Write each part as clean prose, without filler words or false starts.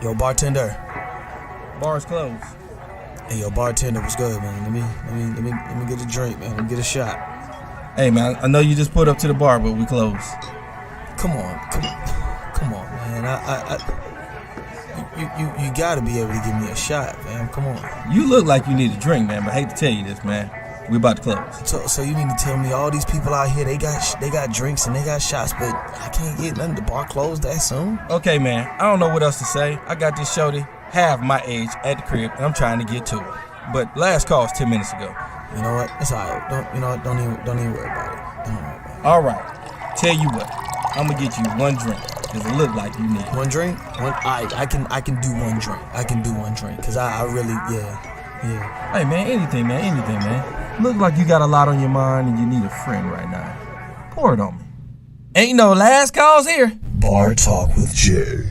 Yo, bartender. Bar's closed. Hey, yo, bartender, what's good, man? Let me get a drink, man. Let me get a shot. Hey, man, I know you just put up to the bar, but we closed. Come on, man. You gotta be able to give me a shot, man. Come on. You look like you need a drink, man, but I hate to tell you this, man. We about to close. So you need to tell me all these people out here, they got drinks and they got shots, but I can't get nothing. The bar closed that soon? Okay, man, I don't know what else to say. I got this shorty half my age at the crib, and I'm trying to get to it. But last call was 10 minutes ago. You know what? It's alright. Don't even worry about it. Don't worry about it. All right. Tell you what, I'm gonna get you one drink, cause it look like you need one drink. I can do one drink. I can do one drink, cause I really yeah. Hey, man, anything, man. Look like you got a lot on your mind and you need a friend right now. Pour it on me. Ain't no last calls here. Bar Talk with Jay.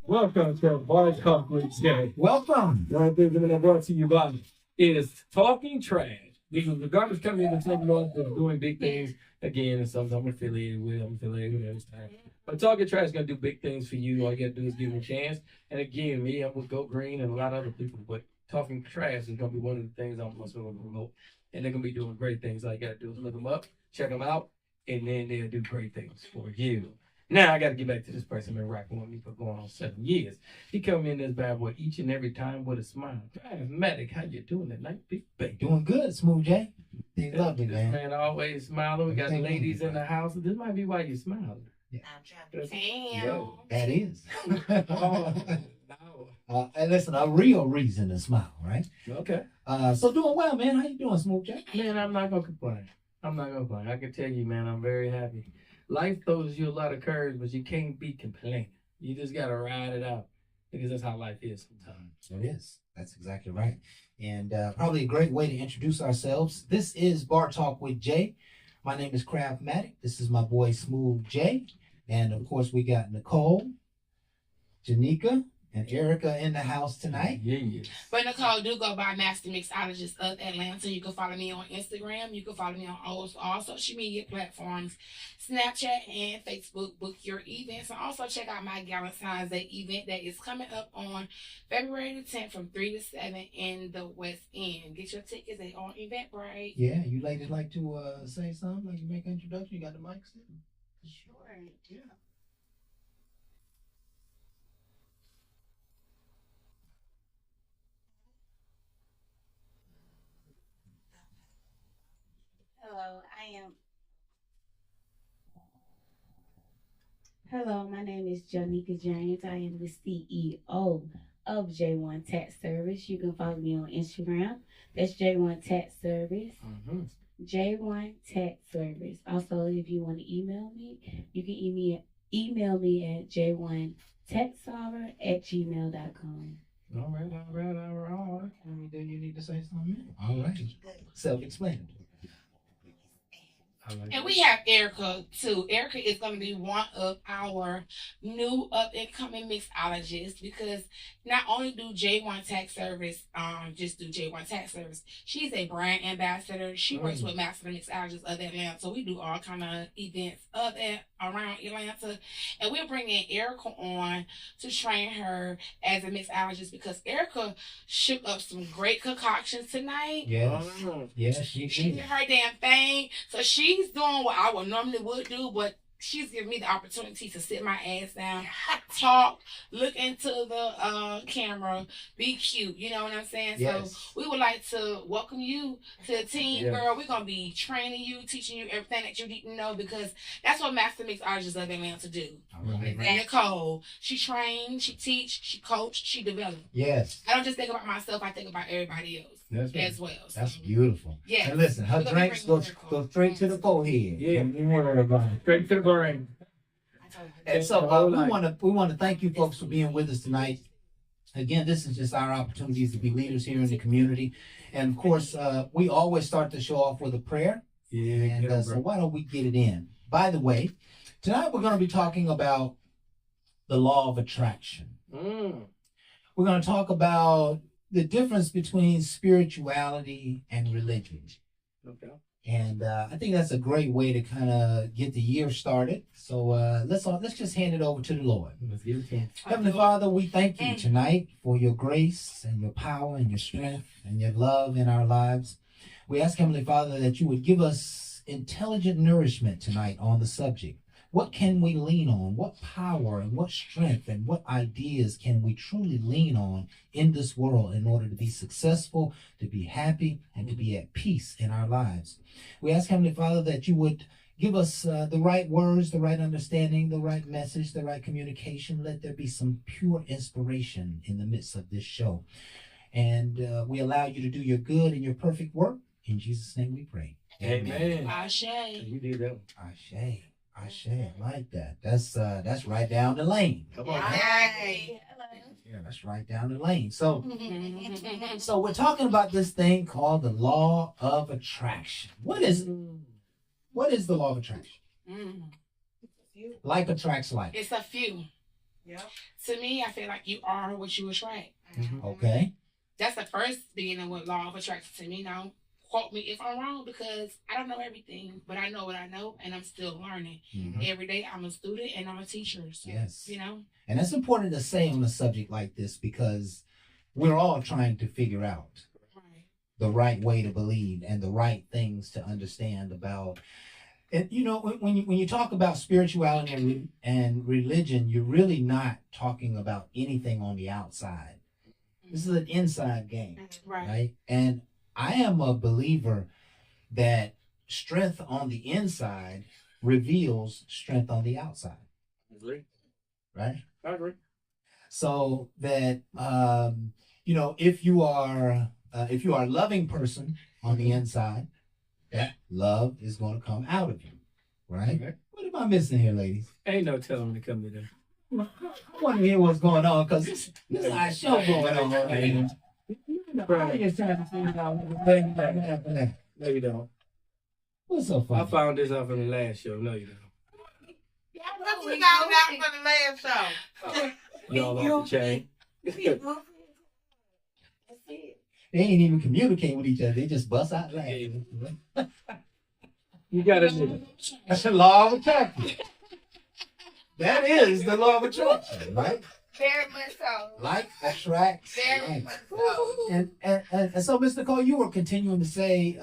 Welcome to Bar Talk with Jay. Welcome. One thing that I'm brought to you by is Talking Trash. Because regardless coming in and something else that's doing big things again, and something I'm affiliated with every time. But Talking Trash is gonna do big things for you. All you gotta do is give them a chance. And again, me, I'm with Go Green and a lot of other people, but Talking Trash is gonna be one of the things I'm going to promote. And they're gonna be doing great things. All you gotta do is look them up, check them out, and then they'll do great things for you. Now I gotta get back to this person been rocking with me for going on 7 years. He come in this bad boy each and every time with a smile. Dramatic, how you doing tonight, big baby? Doing good, Smooth J. They love you, This man. man always smiling. We got Thank ladies you. in the house. This might be why you smiling. Yeah. I'm trying to Yo. That is. Oh, no. And listen, a real reason to smile, right? Okay. So doing well, man. How you doing, Smooth J? Man, I'm not gonna complain. I can tell you, man, I'm very happy. Life throws you a lot of curves, but you can't be complaining. You just gotta ride it out because that's how life is sometimes. It is. That's exactly right. And probably a great way to introduce ourselves. This is Bar Talk with Jay. My name is Craftmatic. This is my boy Smooth J. And of course, we got Nicole, Janika, and Erica in the house tonight. Yeah. But Nicole do go by Master Mixologist of Atlanta. You can follow me on Instagram. You can follow me on all social media platforms, Snapchat and Facebook. Book your events. And also check out my Valentine's Day event that is coming up on February the 10th from 3 to 7 in the West End. Get your tickets. They on Eventbrite. Yeah, you ladies like to say something? Like you make an introduction? You got the mics there? Sure. Yeah. Hello, my name is Janika James. I am the CEO of J1 Tax Service. You can follow me on Instagram. That's J1 Tax Service. Mm-hmm. J1 Tax Service. Also, if you want to email me, you can email me at j1taxsolver@gmail.com. All right. Do you need to say something? All right. Self-explanatory. And we have Erica too. Erica is going to be one of our new up and coming mixologists because not only do J1 Tax Service just do J1 Tax Service, she's a brand ambassador. She works with Master Mixologists of Atlanta. So we do all kind of events around Atlanta. And we're bringing Erica on to train her as a mixologist because Erica shook up some great concoctions tonight. Yes. Yes, she She did her damn thing. So she's doing what I would do, but she's giving me the opportunity to sit my ass down, talk, look into the camera, be cute. You know what I'm saying? Yes. So we would like to welcome you to the team, Yes. girl. We're going to be training you, teaching you everything that you need to know because that's what Master Mixologists of Atlanta do. All right. And Nicole, she trains, she teach, she coach, she develops. Yes. I don't just think about myself, I think about everybody else That's right. as well. So, That's beautiful. yes. And listen, her We're gonna be drinks bringing go Erica. straight to the forehead. Yeah, you want to straight to the brain. I told her. And so The whole we night. want to thank you folks for being with us tonight. Again, this is just our opportunities to be leaders here in the community. And of course, we always start the show off with a prayer. Yeah, And so why don't we get it in? By the way, tonight we're going to be talking about the law of attraction. We're going to talk about the difference between spirituality and religion. Okay. And I think that's a great way to kind of get the year started. So let's just hand it over to the Lord. Let's give it to him. Heavenly Father, we thank you tonight for your grace and your power and your strength and your love in our lives. We ask, Heavenly Father, that you would give us intelligent nourishment tonight on the subject. What can we lean on? What power and what strength and what ideas can we truly lean on in this world in order to be successful, to be happy, and to be at peace in our lives? We ask, Heavenly Father, that you would give us the right words, the right understanding, the right message, the right communication. Let there be some pure inspiration in the midst of this show. And we allow you to do your good and your perfect work. In Jesus' name we pray. Amen. Ashe. You did that one. Ashe. Ashe. I like that. That's right down the lane. Come on. Yay. Yeah, that's right down the lane. So we're talking about this thing called the law of attraction. What is the law of attraction? Like attracts like. It's a few. Yeah. To me, I feel like you are what you attract. Okay. That's the first beginning with law of attraction to me. Now, quote me if I'm wrong, because I don't know everything, but I know what I know, and I'm still learning. Every day I'm a student and I'm a teacher. So, Yes. you know? And it's important to say on a subject like this because we're all trying to figure out Right. the right way to believe and the right things to understand about. And you know, when you talk about spirituality and religion, you're really not talking about anything on the outside. This is an inside game, Right. right? And I am a believer that strength on the inside reveals strength on the outside, Agree. right? I agree. So that you know, if you are a loving person on the inside, that love is going to come out of you, right? Okay. What am I missing here, ladies? Ain't no telling me to come to them. I want to hear what's going on because this is our show going on. Hey. Audience trying to figure out what the thing that happened. No, you don't. What's so I funny? found this off in the last show. No, you don't. What we got out for the last show? Y'all off the chain. They ain't even communicate with each other. They just bust out laughing. You gotta do it. That's the law of attraction. That is the law of attraction, right? Very much so. Like attracts Very like. much so. And so, Mr. Cole, you were continuing to say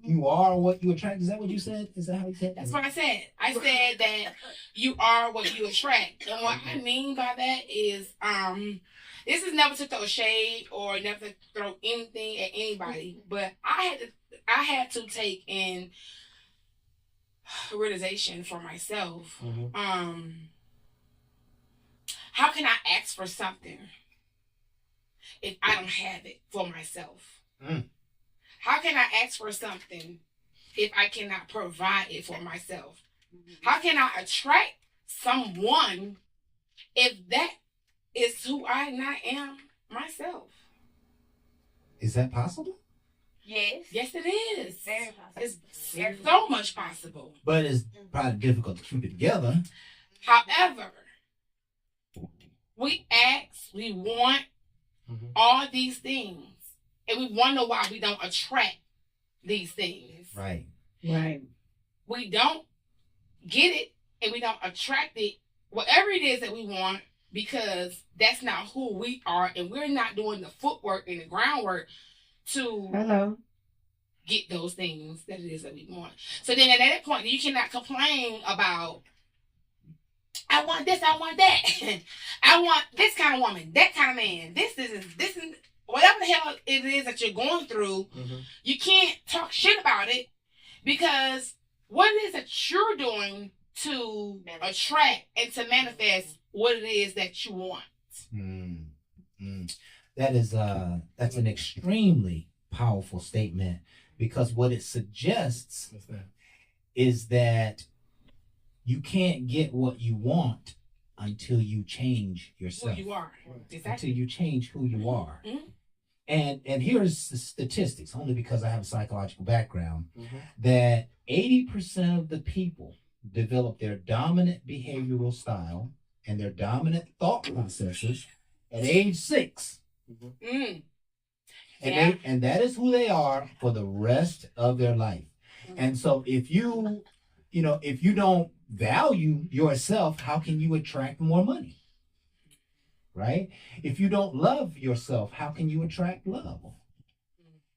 you are what you attract. Is that what you said? Is that how you said that? That's what I said. I said that you are what you attract. And what I mean by that is, this is never to throw shade or never to throw anything at anybody, but I had to take in realization for myself. How can I ask for something if I don't have it for myself? How can I ask for something if I cannot provide it for myself? How can I attract someone if that is who I not am myself? Is that possible? Yes. Yes, it is. Very possible. It's so much possible. But it's probably difficult to keep it together. However, we ask, we want all these things, and we wonder why we don't attract these things. Right. Right. We don't get it, and we don't attract it, whatever it is that we want, because that's not who we are, and we're not doing the footwork and the groundwork to Hello. get those things that it is that we want. So then at that point, you cannot complain about, I want this, I want that. I want this kind of woman, that kind of man. This is whatever the hell it is that you're going through. You can't talk shit about it, because what it is that you're doing to attract and to manifest what it is that you want. That is that's an extremely powerful statement, because what it suggests What's that? is that you can't get what you want until you change Who yourself. you are. Until Exactly. you change who you are. Mhm. And here's the statistics, only because I have a psychological background, that 80% of the people develop their dominant behavioral style and their dominant thought processes at age 6. Mm. And Yeah. and that is who they are for the rest of their life. And so if you don't value yourself, how can you attract more money? Right? If you don't love yourself, how can you attract love?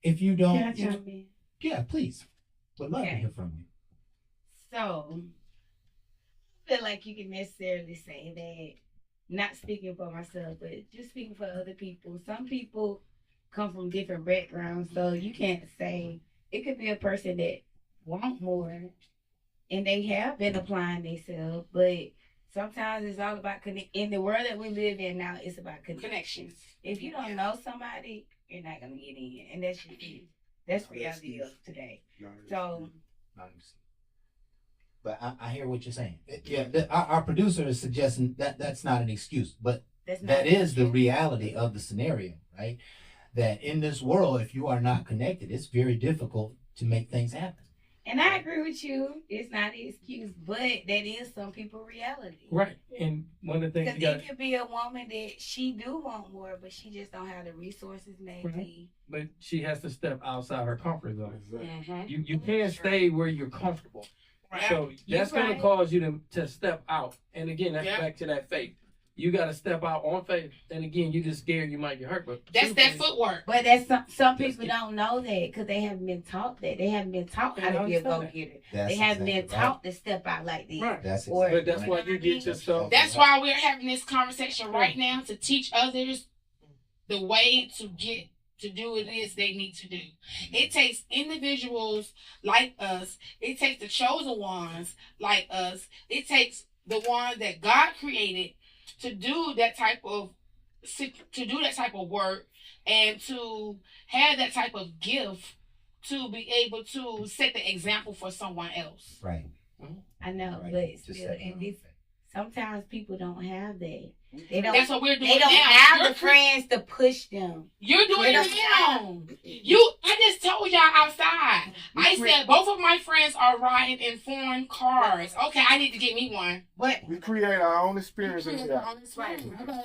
If you Can I don't, jump in? yeah, please. Would love to Okay. hear from you. So, I feel like you can necessarily say that, not speaking for myself, but just speaking for other people. Some people come from different backgrounds, so you can't say it could be a person that want more, and they have been applying themselves, but sometimes it's all about in the world that we live in now. It's about Connections. If you don't know somebody, you're not gonna get in, and that's just it. That's reality of today. So. But I hear what you're saying. Our producer is suggesting that that's not an excuse, but That's not that is the reality of the scenario, right? That in this world, if you are not connected, it's very difficult to make things happen. And I agree with you. It's not an excuse, but that is some people's reality. Right. And one of the things Because you got, it could be a woman that she do want more, but she just don't have the resources maybe. but she has to step outside her comfort zone. Mm-hmm. You can't stay where you're comfortable. Right. So that's You're going right. to cause you to step out. And again, that's Yeah. back to that faith. You got to step out on faith. And again, you're just scared you might get hurt. But That's that truthfully, footwork. But that's some That's people it. don't know that because they haven't been taught that. They haven't been taught how They to don't be a understand go that. getter. That's They haven't been exactly right. taught to step out like this. Right. That's Or- exactly But that's right. why you get yourself. That's why we're having this conversation right now to teach others the way to get to do what it is they need to do. It takes individuals like us. It takes the chosen ones like us. It takes the one that God created to do that type of work and to have that type of gift to be able to set the example for someone else. Right. I know, Right. but Just still, that and one. this, sometimes people don't have that. They don't. That's what we're doing They don't now. have the friends to push them. You're doing They it don't now. I just told y'all outside. I said both of my friends are riding in foreign cars. Okay, I need to get me one. But We create our own experiences. Yeah.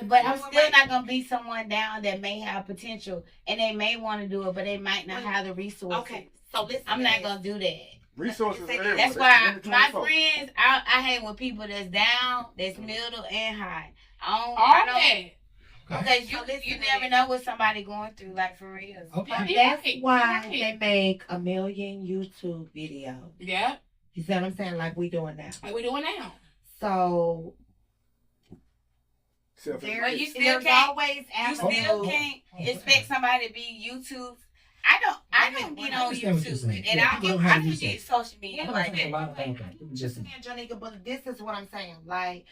But I'm still not gonna beat someone down that may have potential and they may want to do it, but they might not have the resources. Okay, so listen. I'm not gonna do that. Resources are everywhere. That's why my 2024. friends, I hang with people that's down, that's middle and high. I All don't, that. because you never know what somebody going through, like for real. Okay. That's Right, why right. they make a million YouTube videos. Yeah, You see what I'm saying? Like we doing now. like we're doing now. So Self-education. Well, you still there's can't. always You still avenues. can't expect somebody to be YouTube. I don't get I on understand what you're saying. YouTube, and Yeah, I people don't have can use get it. social media Yeah, like A lot that. of okay. Just Janika, but this is what I'm saying. Like,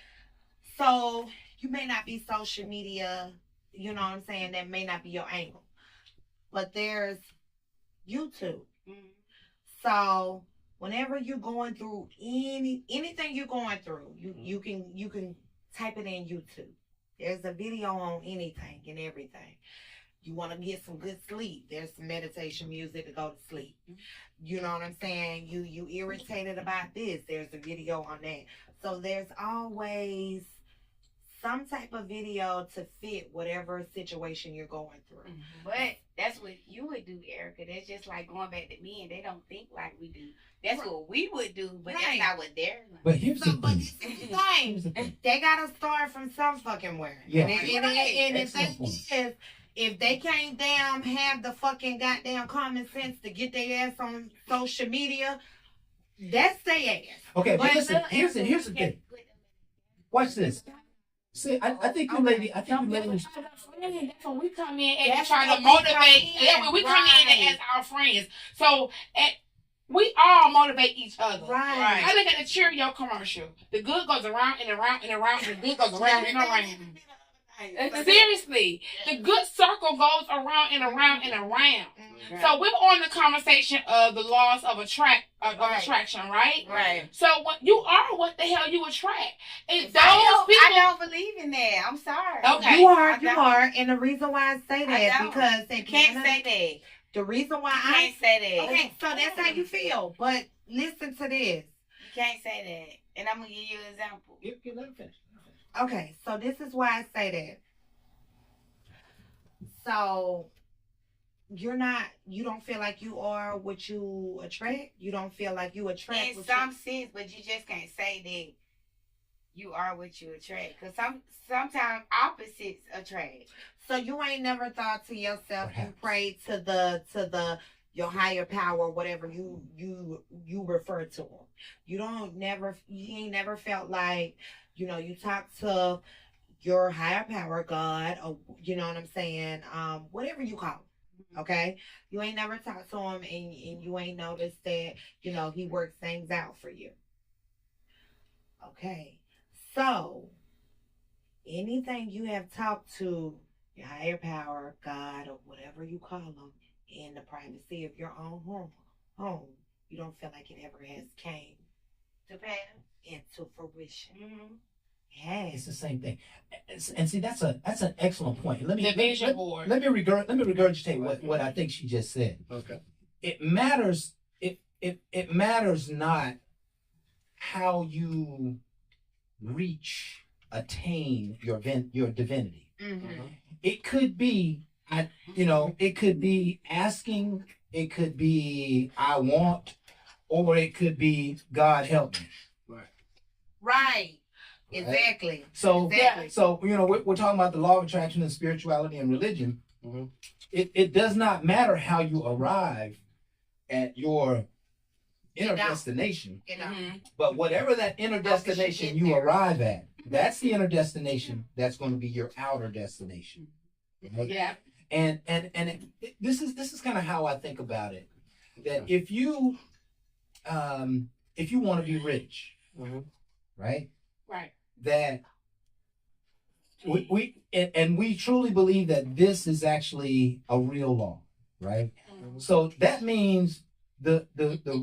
so you may not be social media, you know what I'm saying? That may not be your angle. But there's YouTube. Mhm. So whenever you're going through anything you're going through, you can type it in YouTube. There's a video on anything and everything. You want to get some good sleep. There's some meditation music to go to sleep. You know what I'm saying? You irritated about this. There's a video on that. So there's always some type of video to fit whatever situation you're going through. But that's what you would do, Erica. That's just like going back to men. They don't think like we do. That's what we would do, but Right. that's not what they're doing. But here's the So, but thing. this is the thing. They gotta start from some fucking where. Yeah. And the Excellent thing point. is, if they can't damn have the fucking goddamn common sense to get their ass on social media, that's their ass. Okay, but But listen, Little here's the Erica, thing. Watch this. See, I think you ladies, That's when we come in and That's try when to we motivate. come in, Yeah, when we come in right. as our friends. So we all motivate each other. Right. I look at the Cheerio commercial. The good goes around and around and around, and the good goes around and around. Seriously, the good circle goes around and around and around. So we're on the conversation of the laws of attraction, right? Right. So what you are, what the hell you attract? And those I people. don't believe in that. I'm sorry. Okay. You I you don't. are, and the reason why I say that don't. because You can't say that. the reason why You can't say that. okay, so that's how you feel. But listen to this. You can't say that. And I'm gonna give you an example. Let him finish. Okay, so this is why I say that. So you don't feel like you are what you attract. You don't feel like you attract In what some sense, but you just can't say that you are what you attract. Because sometimes opposites attract. So you ain't never thought to yourself, you Perhaps. pray to the your higher power, whatever you refer to them. You ain't never felt like, you talk to your higher power, God, or you know what I'm saying, whatever you call it. Okay, you ain't never talked to him, and you ain't noticed that he works things out for you. Okay, so anything you have talked to your higher power, God, or whatever you call them, in the privacy of your own home, you don't feel like it ever has came To pass. into fruition. Mm-hmm. It's Yes. the same thing. And see, that's an excellent point. Let me The let, vision let- board. let me regurgitate what I think she just said. Okay. It matters. It matters not how you attain your divinity. Mm-hmm. It could be, it could be asking. It could be I want, or it could be God help me. Right. Exactly. So, Exactly. so we're talking about the law of attraction and spirituality and religion. Mhm. It does not matter how you arrive at your inner It don't. destination, Mhm. but whatever that inner How could you destination get you there? arrive at, that's the inner destination. That's going to be your outer destination. Right? Yeah. And this is kind of how I think about it. That if you want to be rich, Mhm. right? Right. That we truly believe that this is actually a real law, right? Mhm. So that means the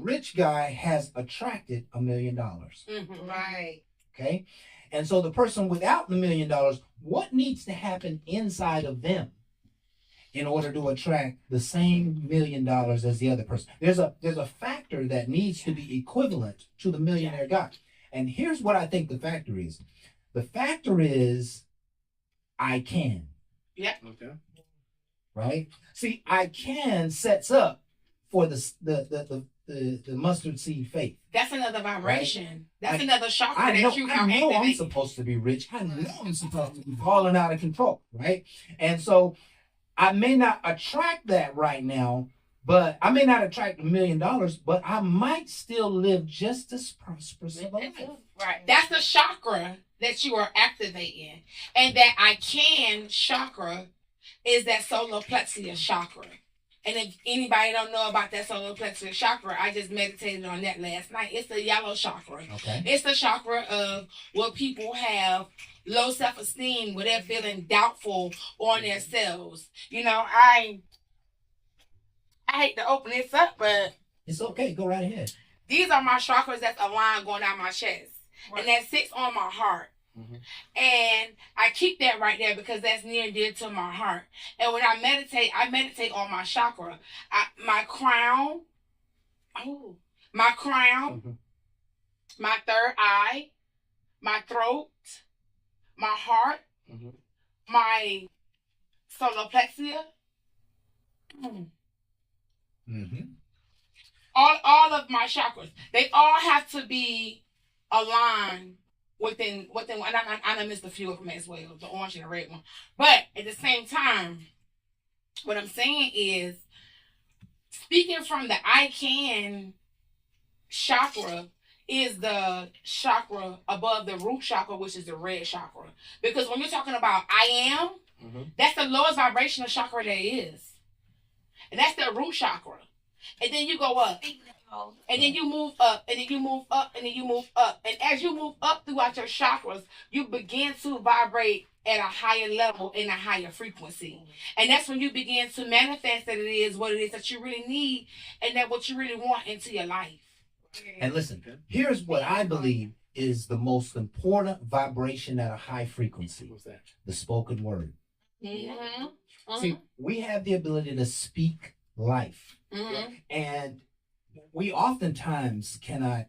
rich guy has attracted $1 million, Mhm. Right. okay? And so the person without the $1 million, what needs to happen inside of them in order to attract the same $1 million as the other person? There's a factor that needs to be equivalent to the millionaire guy. And here's what I think the factor is. The factor is I can. Okay. Right? See, I can sets up for the mustard seed faith. That's another vibration. That's I- another chakra I know that you I'm activate. supposed to be rich. I know I'm supposed to be falling out of control, right? And so I may not attract that right now, but I may not attract $1 million, but I might still live just as prosperous of a life. Right. That's the chakra that you are activating. And that I can chakra is that solar plexus chakra. And if anybody don't know about that solar plexus chakra, I just meditated on that last night. It's the yellow chakra. Okay. It's the chakra of what people have low self-esteem, where they're feeling doubtful on themselves. I hate to open this up, but It's okay. Go right ahead. these are my chakras that's aligned going down my chest. And that sits on my heart. Mhm. And I keep that right there because that's near and dear to my heart. And when I meditate on my chakra. My crown, Mhm. my third eye, my throat, my heart, Mhm. my solar plexus. Mm-hmm. All of my chakras, they all have to be aligned within. And I missed a few of them as well, the orange and the red one. But at the same time, what I'm saying is, speaking from the I can chakra is the chakra above the root chakra, which is the red chakra. Because when you're talking about I am, Mhm. that's the lowest vibrational chakra there is. And that's the root chakra. And then you go up. And then you move up, and then you move up, and then you move up. And as you move up throughout your chakras, you begin to vibrate at a higher level in a higher frequency. And that's when you begin to manifest that it is what it is that you really need and that what you really want into your life. And listen, here's what I believe is the most important vibration at a high frequency: What's that? the spoken word. Mm-hmm. See, we have the ability to speak life, Mm-hmm. and we oftentimes cannot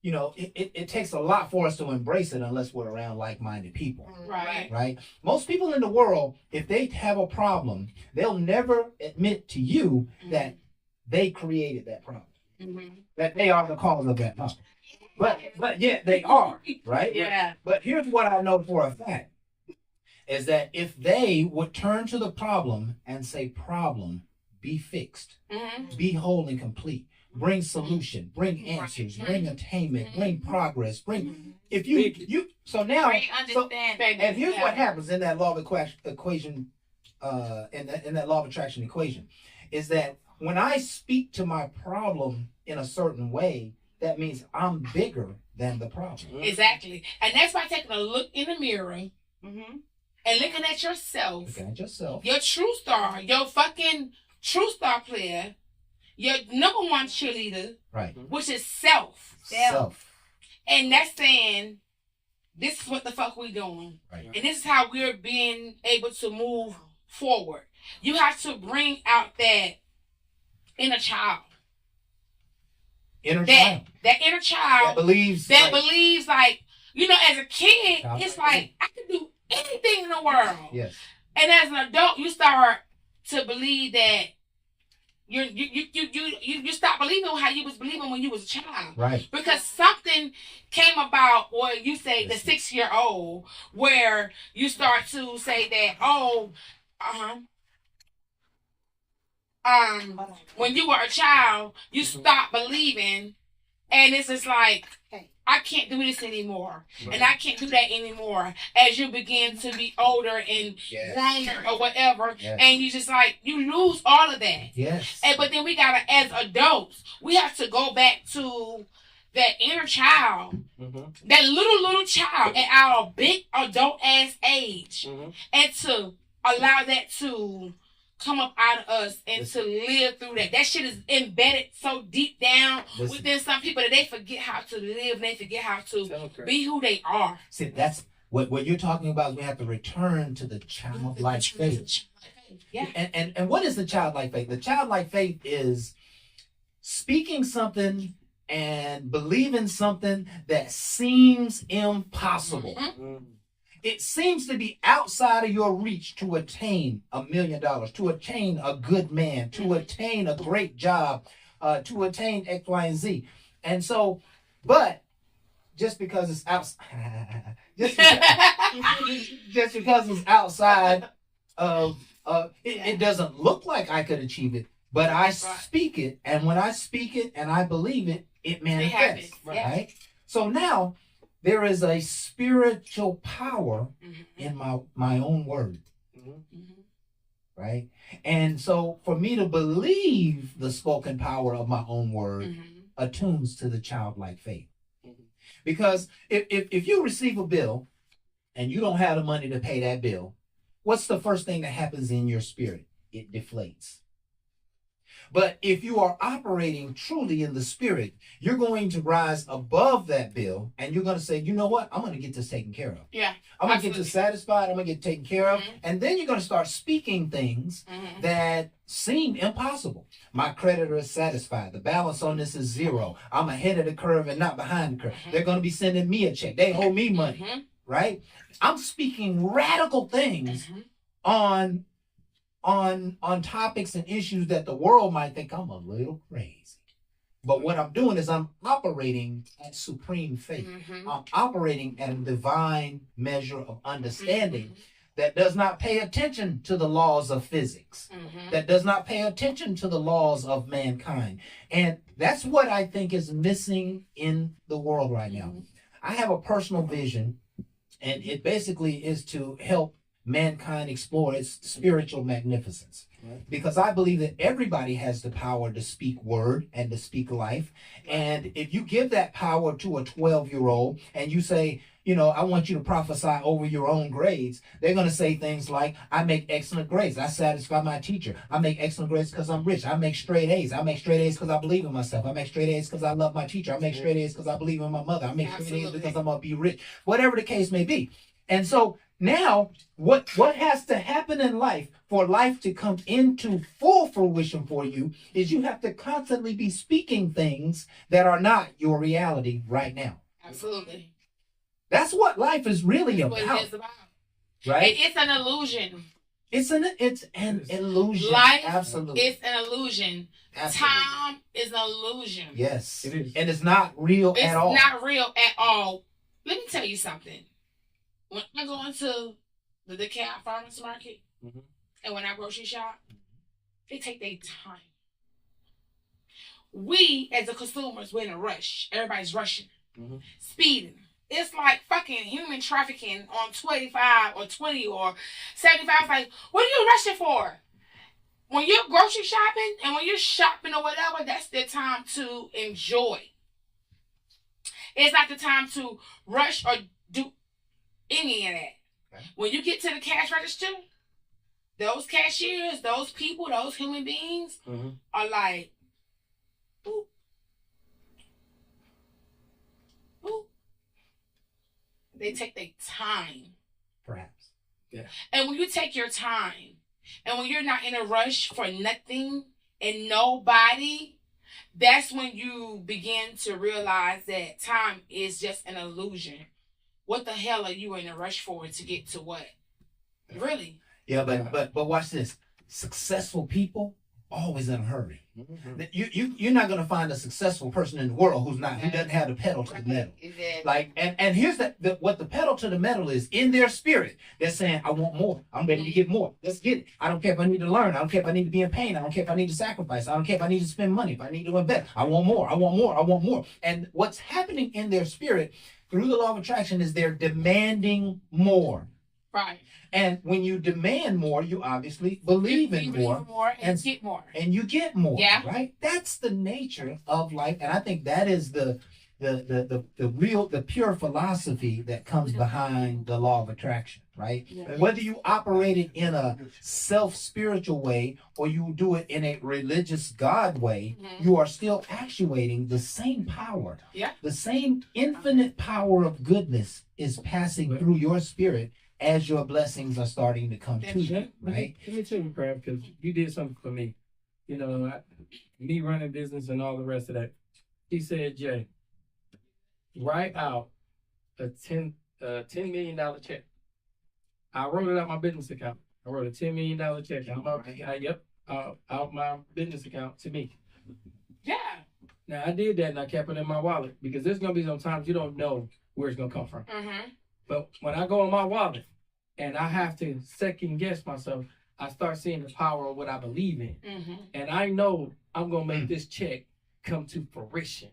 you know, it takes a lot for us to embrace it unless we're around like-minded people. Right. Right? Most people in the world, if they have a problem, they'll never admit to you that they created that problem, that they are the cause of that problem. But yet they are, right? Yeah. But here's what I know for a fact, is that if they would turn to the problem and say, problem, be fixed, be whole and complete, bring solution, bring answers, bring attainment, bring progress, bring, if you so now, so, and here's what happens in that law of equation, in that law of attraction equation, is that when I speak to my problem in a certain way, that means I'm bigger than the problem. Exactly. And that's by taking a look in the mirror and looking at yourself. Looking at yourself. Your true star, your fucking true star player, your number one cheerleader, Right. which is self. Self. And that's saying, this is what the fuck we doing. Right. And this is how we're being able to move forward. You have to bring out that inner child. Inner child. That inner child That believes. believes like, you know, as a kid, Child it's like like I can do anything in the world. Yes. And as an adult, you start to believe that you stop believing how you was believing when you was a child. Right. Because something came about, or you say the 6-year-old, where you start to say that, when you were a child, you stopped believing, and it's just like, I can't do this anymore, and I can't do that anymore. As you begin to be older and grown or whatever, and you just like, you lose all of that. Yes. But then we gotta, as adults, we have to go back to that inner child, that little child at our big adult ass age, and to allow that to come up out of us and to live through that. That shit is embedded so deep down within some people that they forget how to live and they forget how to be who they are. See, that's what you're talking about. Is we have to return to the childlike faith. Yeah. And what is the childlike faith? The childlike faith is speaking something and believing something that seems impossible. It seems to be outside of your reach to attain $1 million, to attain a good man, to attain a great job, to attain X, Y, and Z. And so, but just because it's outside, just because it's outside of, it doesn't look like I could achieve it, but I speak it. And when I speak it and I believe it, it manifests. Right? So now, there is a spiritual power in my own word, right? And so for me to believe the spoken power of my own word attunes to the childlike faith. Because if you receive a bill and you don't have the money to pay that bill, what's the first thing that happens in your spirit? It deflates. But if you are operating truly in the spirit, you're going to rise above that bill and you're going to say, you know what? I'm going to get this taken care of. Yeah. I'm going to get this satisfied. I'm going to get taken care of. And then you're going to start speaking things that seem impossible. My creditor is satisfied. The balance on this is 0. I'm ahead of the curve and not behind the curve. They're going to be sending me a check. They owe me money, right? I'm speaking radical things on topics and issues that the world might think I'm a little crazy. But what I'm doing is I'm operating at supreme faith. I'm operating at a divine measure of understanding that does not pay attention to the laws of physics, that does not pay attention to the laws of mankind. And that's what I think is missing in the world right now. I have a personal vision, and it basically is to help mankind explore its spiritual magnificence. Because I believe that everybody has the power to speak word and to speak life. And if you give that power to a 12-year-old and you say, you know, I want you to prophesy over your own grades, they're going to say things like, I make excellent grades. I satisfy my teacher. I make excellent grades because I'm rich. I make straight A's. I make straight A's because I believe in myself. I make straight A's because I love my teacher. I make straight A's because I believe in my mother. I make straight A's because I'm going to be rich. Whatever the case may be. And so now what has to happen in life for life to come into full fruition for you is you have to constantly be speaking things that are not your reality right now. Absolutely. That's what life is really That's what about. it is about. Right? It's an illusion. It's an illusion. Life Absolutely. is an illusion. Absolutely. Time is an illusion. Yes. It is. And it's not real It's at all. not real at all. Let me tell you something. When I go into the DeKalb Farmers Market Mhm. and when I grocery shop, they take their time. We, as the consumers, we're in a rush. Everybody's rushing, speeding. It's like fucking human trafficking on 25 or 20 or 75. It's like, what are you rushing for? When you're grocery shopping and when you're shopping or whatever, that's the time to enjoy. It's not the time to rush or do any of that. Okay. When you get to the cash register, those cashiers, those people, those human beings are like, boop, boop. They take their time. Perhaps. And when you take your time, and when you're not in a rush for nothing and nobody, that's when you begin to realize that time is just an illusion. What the hell are you in a rush for to get to what? Really? Yeah, but watch this. Successful people always in a hurry. You're not gonna find a successful person in the world who doesn't have the pedal to the metal. Exactly. Like and here's what the pedal to the metal is in their spirit. They're saying, I want more. I'm ready to get more. Let's get it. I don't care if I need to learn. I don't care if I need to be in pain. I don't care if I need to sacrifice. I don't care if I need to spend money. If I need to invest. I want more. I want more. I want more. And what's happening in their spirit through the law of attraction is they're demanding more. Right. And when you demand more, you obviously believe in You more. believe more and get more. And you get more. Yeah. Right? That's the nature of life. And I think that is the pure philosophy that comes behind the law of attraction, right? Yeah. Whether you operate it in a self-spiritual way or you do it in a religious God way, you are still actuating the same power. Yeah. The same infinite power of goodness is passing through your spirit as your blessings are starting to come to you, right? Let me tell you, Crab, because you did something for me. You know, me running business and all the rest of that. He said, Jay, write out a $10 million check. I wrote it out my business account. I wrote a $10 million check out my business account to me. Yeah. Now, I did that and I kept it in my wallet because there's going to be some times you don't know where it's going to come from. But when I go in my wallet and I have to second guess myself, I start seeing the power of what I believe in. And I know I'm going to make this check come to fruition.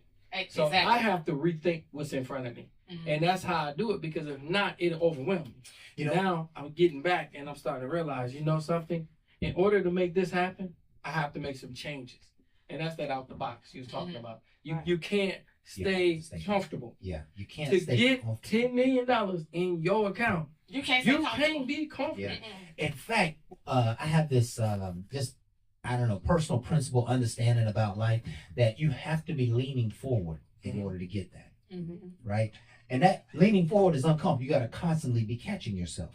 So Exactly. I have to rethink what's in front of me. And that's how I do it because if not, it'll overwhelm me. You know, Now I'm getting back and I'm starting to realize, you know something? In order to make this happen, I have to make some changes. And that's that out the box you was talking about. You can't stay comfortable. Yeah, you can't To stay get comfortable. $10 million in your account, You can't you can't be comfortable. Yeah. In fact, I have this personal principle understanding about life that you have to be leaning forward in order to get that. Right? And that leaning forward is uncomfortable. You got to constantly be catching yourself.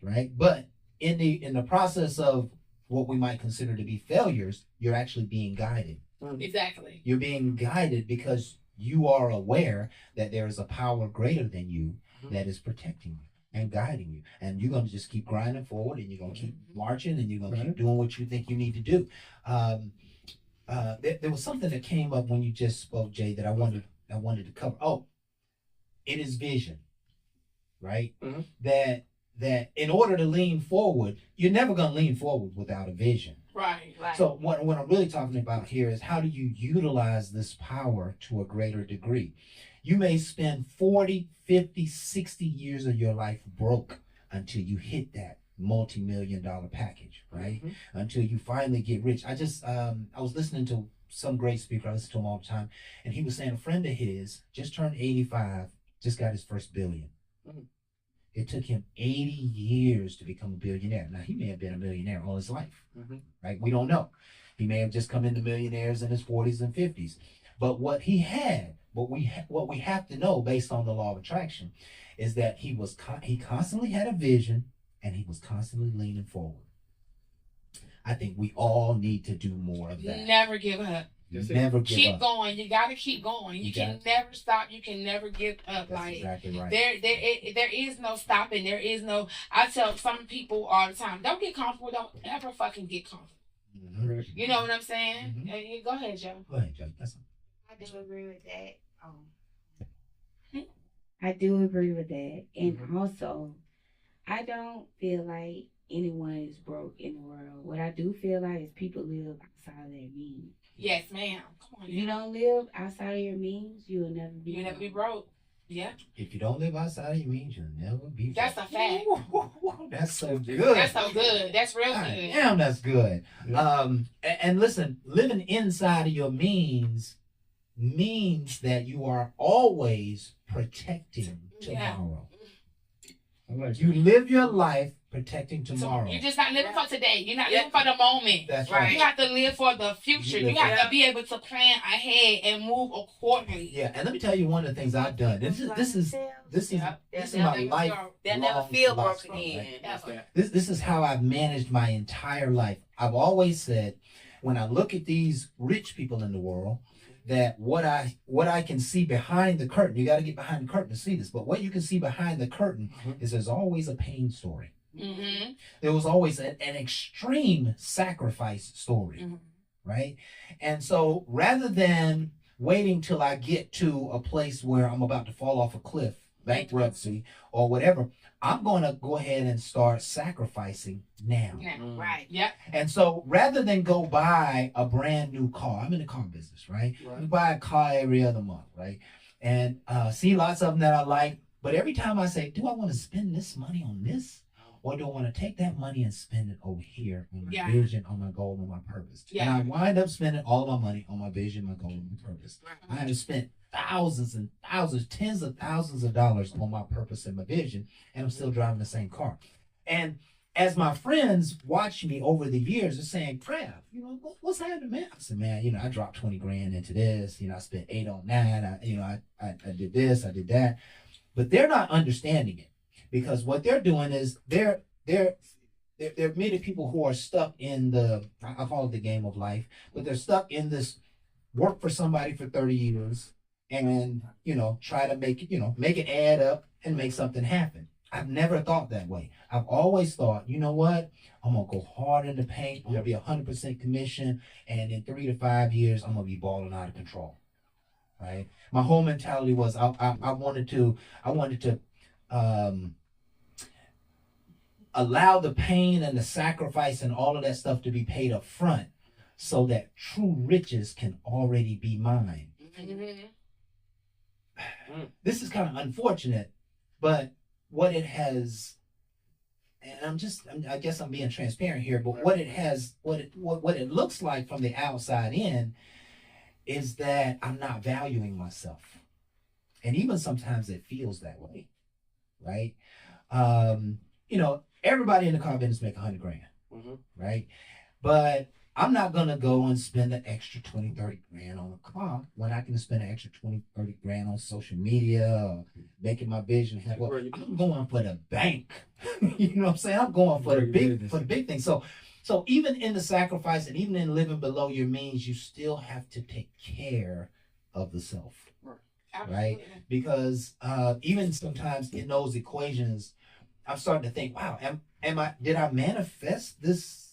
Right? But in the process of what we might consider to be failures, you're actually being guided. Exactly. You're being guided because you are aware that there is a power greater than you that is protecting you and guiding you. And you're going to just keep grinding forward and you're going to keep marching and you're going to keep doing what you think you need to do. There was something that came up when you just spoke, Jay, that I wanted to cover. Oh, it is vision, right? That in order to lean forward, you're never going to lean forward without a vision. Right. So what I'm really talking about here is how do you utilize this power to a greater degree? You may spend 40, 50, 60 years of your life broke until you hit that multi-million-dollar package, right? Until you finally get rich. I was listening to some great speaker, I listen to him all the time, and he was saying a friend of his just turned 85, just got his first billion. It took him 80 years to become a billionaire. Now, he may have been a millionaire all his life, right? We don't know. He may have just come into millionaires in his 40s and 50s. But what he had But what we have to know based on the law of attraction is that he constantly had a vision and he was constantly leaning forward. I think we all need to do more of that. Never give up. Never give Keep up. going. You gotta keep going. You can never stop. You can never give up. That's Like exactly right. there is no stopping. There is no. I tell some people all the time, don't get comfortable. Don't ever fucking get comfortable. Mhm. You know what I'm saying? Mhm. Go ahead, Joe. Go ahead, Joe. That's I do agree with that. I do agree with that. And also, I don't feel like anyone is broke in the world. What I do feel like is people live outside of their means. Yes, ma'am. Come on. If you don't live outside of your means, you'll never be You'll never be broke. Yeah. If you don't live outside of your means, you'll never be. That's a fact. That's so good. That's so good. That's real God good. damn, that's good. Yeah. And listen, living inside of your means that you are always protecting tomorrow. You live your life protecting tomorrow. You're just not living for today. You're not living for the moment. That's right. You have to live for the future. You You have to be able to plan ahead and move accordingly. Yeah, and let me tell you one of the things I've done. This is my life. They'll never feel broken right? in. This is how I've managed my entire life. I've always said, when I look at these rich people in the world, that what I can see behind the curtain, you got to get behind the curtain to see this, but what you can see behind the curtain is there's always a pain story. Mm-hmm. There was always an extreme sacrifice story, right? And so rather than waiting till I get to a place where I'm about to fall off a cliff, bankruptcy or whatever, I'm going to go ahead and start sacrificing now. Right. Yep. And so rather than go buy a brand new car, I'm in the car business, right? You buy a car every other month, right? And see lots of them that I like. But every time I say, do I want to spend this money on this? Or do I want to take that money and spend it over here on my vision, on my goal, on my purpose? And I wind up spending all of my money on my vision, my goal, and my purpose. I have spent thousands and thousands, tens of thousands of dollars on my purpose and my vision, and I'm still driving the same car. And as my friends watch me over the years, they're saying, Crab, what's happening, man? I said, man, I dropped 20 grand into this. I spent 8 on that. I did this, I did that. But they're not understanding it, because what they're doing is they're many people who are stuck in I call it the game of life, but they're stuck in this work for somebody for 30 years and, try to make it add up and make something happen. I've never thought that way. I've always thought, you know what? I'm going to go hard in the paint. I'm going to be 100% commission. And in 3 to 5 years, I'm going to be balling out of control. Right? My whole mentality was I wanted to allow the pain and the sacrifice and all of that stuff to be paid up front so that true riches can already be mine. This is kind of unfortunate, but what it has, and I guess I'm being transparent here, but what it looks like from the outside in is that I'm not valuing myself. And even sometimes it feels that way, right? Everybody in the car business make 100 grand, right? But I'm not going to go and spend an extra 20, 30 grand on a car when I can spend an extra 20, 30 grand on social media or making my vision happen. Well, I'm going for the bank. You know what I'm saying? I'm going for the big thing. So even in the sacrifice and even in living below your means, you still have to take care of the self, right? Because even sometimes in those equations, I'm starting to think, wow, did I manifest this?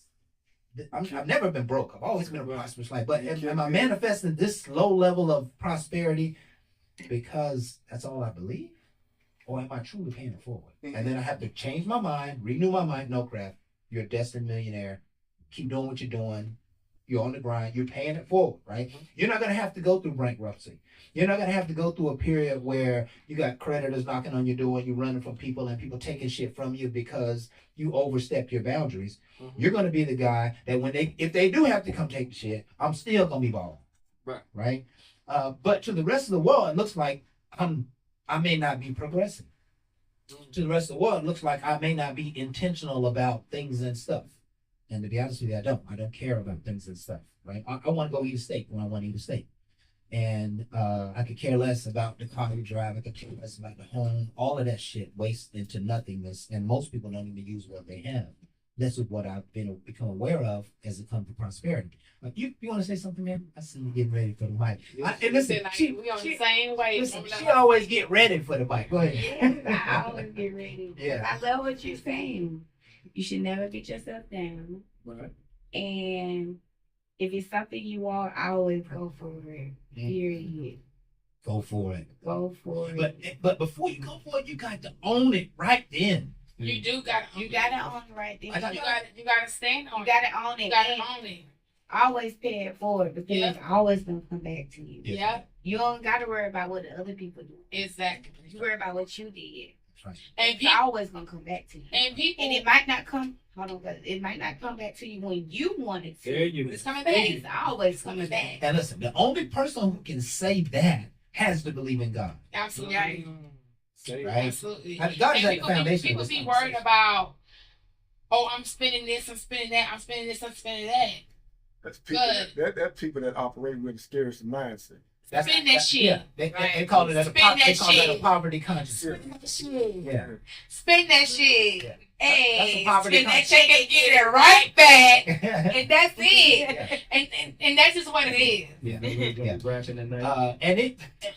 I've never been broke. I've always been a prosperous life. But am I manifesting this low level of prosperity because that's all I believe? Or am I truly paying it forward? And then I have to change my mind, renew my mind. No, Crap, you're a destined millionaire. Keep doing what you're doing. You're on the grind. You're paying it forward, right? You're not going to have to go through bankruptcy. You're not going to have to go through a period where you got creditors knocking on your door and you're running from people and people taking shit from you because you overstepped your boundaries. You're going to be the guy that if they do have to come take the shit, I'm still going to be balling. Right? But to the rest of the world, it looks like I may not be progressing. To the rest of the world, it looks like I may not be intentional about things and stuff. And to be honest with you, I don't care about things and stuff, right? I want to go eat a steak when I want to eat a steak. And I could care less about the car you drive. I could care less about the home. All of that shit wastes into nothingness. And most people don't even use what they have. This is what I've become aware of as it comes to prosperity. You want to say something, man? I see you getting ready for the mic. And listen, we on the same way. listen, she always get ready for the mic. Go ahead. Yes, I always get ready. Yeah. I love what you're saying. You should never get yourself down. Right. And if it's something you want, I always go for it. Period. Go for it. Go for it. But before you go for it, you got to own it right then. You do got You gotta own it right there. You gotta stand on You it. gotta own it. You gotta And own it. always pay it forward because Yeah. it's always gonna come back to you. Yeah, You don't gotta worry about what the other people do. exactly. You worry about what you did. That's right. And It's people always gonna come back to you. and people And it might not come. Hold on, but it might not come back to you when you want it to. There you it's coming But back. it's always coming back. And listen, the only person who can say that has to believe in God. Absolutely. Say Right? Absolutely. I mean, God is And at the foundation people of this be worried conversation. about, oh, I'm spending this, I'm spending that, I'm spending this, I'm spending that. That's people. Good. That's people that operate with a scarcity mindset. Spend that shit. Yeah, they Right. call it Spend that they call it a shit. poverty consciousness. Yeah. Spend that shit. Yeah. Hey, That's a poverty spend that concept. check and get it right back. yeah. And that's it. And that's just what it is. Yeah. Rapping at night.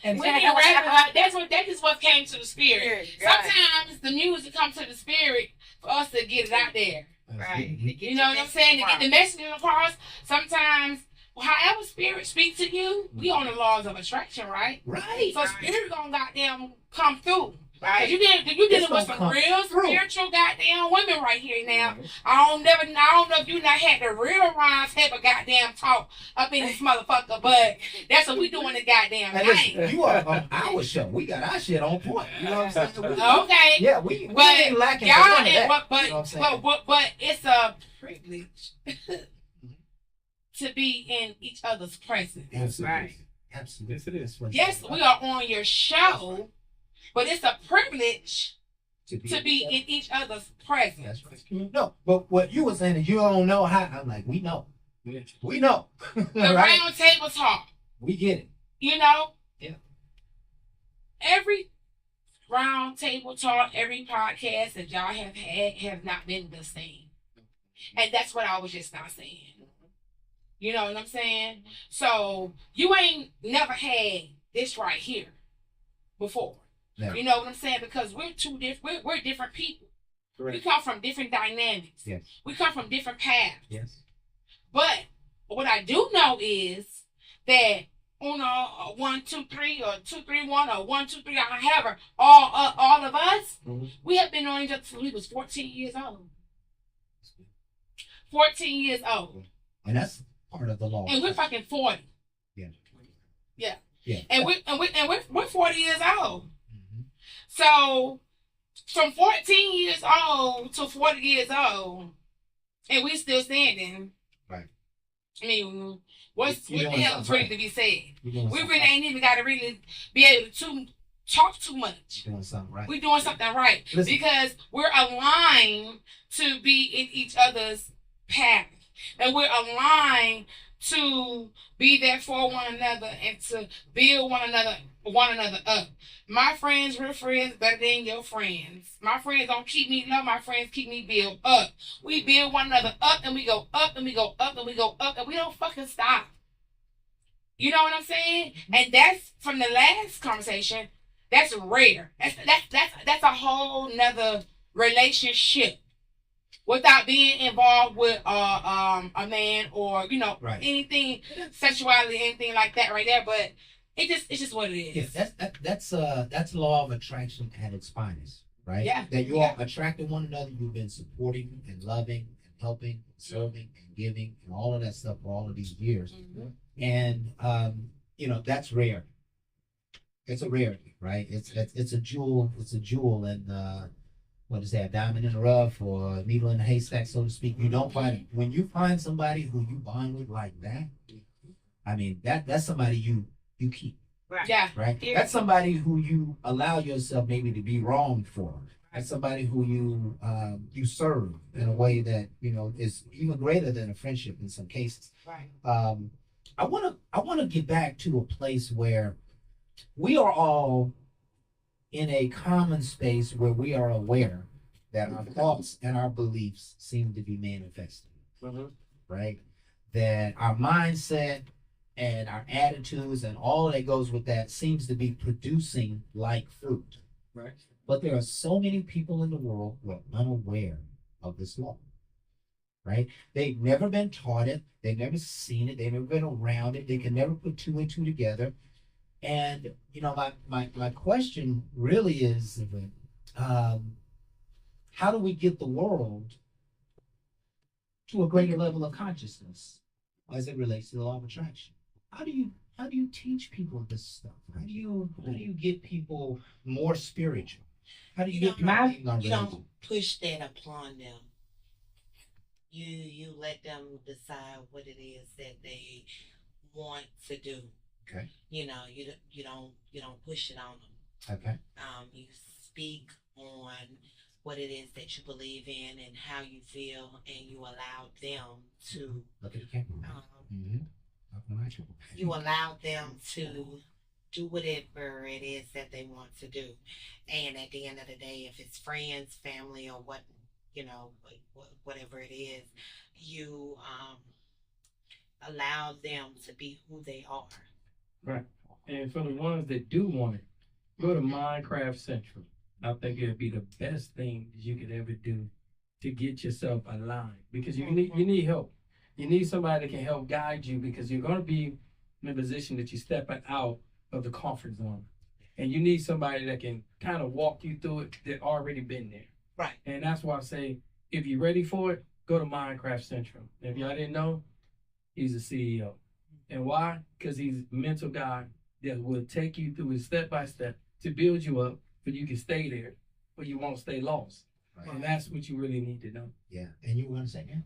And We be rapping, that is what came to the spirit. Right. Sometimes the music comes to the spirit for us to get it out there. Right. You know what I'm saying? To get the message across. Sometimes, however spirit speak to you, we on the laws of attraction, right? Right. So spirit gonna goddamn come through. Right. Right. You dealing It's with gonna some come real through. spiritual goddamn women right here now. I don't know if you not had the real rhymes type of goddamn talk up in this motherfucker, but that's what we doing the goddamn And thing. listen, you are on our show. We got our shit on point. You know what I'm saying? Okay. Yeah, we But ain't lacking for y'all, none of that. but, You know what I'm saying? but it's a privilege to be in each other's presence. Absolutely. Absolutely. Yes, it is. Yes, we are on your show, but it's a privilege to be in each other's presence. That's right. No, but what you were saying is you don't know how. I'm like, we know. We know. The right? round table talk, We get it. you know? Yeah. Every round table talk, every podcast that y'all have had have not been the same. And that's what I was just not saying. You know what I'm saying? So you ain't never had this right here before. Never. You know what I'm saying? Because we're two different. We're different people. We come from different dynamics. Yes. We come from different paths. Yes. But what I do know is that on a 1, 2, 3 or 2, 3, 1 or 1, 2, 3, however, all of us, we have been on each other since we was 14 years old. 14 years old. And that's part of the law. And we're fucking 40. Yeah. Yeah. Yeah. And we're 40 years old. Mhm. So from 14 years old to 40 years old, and we still standing. Right. I mean, what You the doing hell is something really right. to be said? You're doing We something really right. ain't even got to really be able to talk too much. You're doing something right. We're doing something right Listen. because we're aligned to be in each other's path, and we're aligned to be there for one another and to build one another up. My friends, real friends, better than your friends. My friends don't keep me low. My friends keep me build up. We build one another up, and we go up, and we go up, and we go up, and we don't fucking stop. You know what I'm saying? And that's from the last conversation. That's rare. That's a whole nother relationship without being involved with a man or Right. anything sexuality, anything like that right there. But it's just what it is. Yeah, that's law of attraction at its finest, right? Yeah. That you all attracted one another. You've been supporting and loving and helping, and serving and giving, and all of that stuff for all of these years. Mhm. And that's rare. It's a rarity, right? It's a jewel. It's a jewel, and what is that? Diamond in the rough or a needle in the haystack, so to speak. You don't find it. When you find somebody who you bond with like that, I mean that's somebody you keep. Right. Yeah. Right? Yeah. That's somebody who you allow yourself maybe to be wronged for. That's somebody who you serve in a way that is even greater than a friendship in some cases. Right. I want to get back to a place where we are all in a common space where we are aware that our thoughts and our beliefs seem to be manifesting, right? That our mindset and our attitudes and all that goes with that seems to be producing like fruit. Right. But there are so many people in the world who are unaware of this law, right? They've never been taught it. They've never seen it. They've never been around it. They can never put two and two together. And, you know, my question really is, how do we get the world to a greater level of consciousness as it relates to the law of attraction? How do you teach people this stuff? How do you get people more spiritual? How do you get people My- being on You religion? don't push that upon them. You let them decide what it is that they want to do. Okay. You know, you don't push it on them. Okay. You speak on what it is that you believe in and how you feel, and you allow them to Look at the camera. you allow them to do whatever it is that they want to do. And at the end of the day, if it's friends, family, or what, you know, whatever it is, you allow them to be who they are. Right. And for the ones that do want it, go to Minecraft Central. I think it'd be the best thing that you could ever do to get yourself aligned, because you need help. You need somebody that can help guide you, because you're going to be in a position that you're stepping out of the comfort zone. And you need somebody that can kind of walk you through it that already been there. Right. And that's why I say, if you're ready for it, go to Minecraft Central. If y'all didn't know, he's a CEO. And why? Because he's a mental guy that will take you through it step by step to build you up, but you can stay there, but you won't stay lost. Right. And that's what you really need to know. Yeah. And you were gonna say, yeah?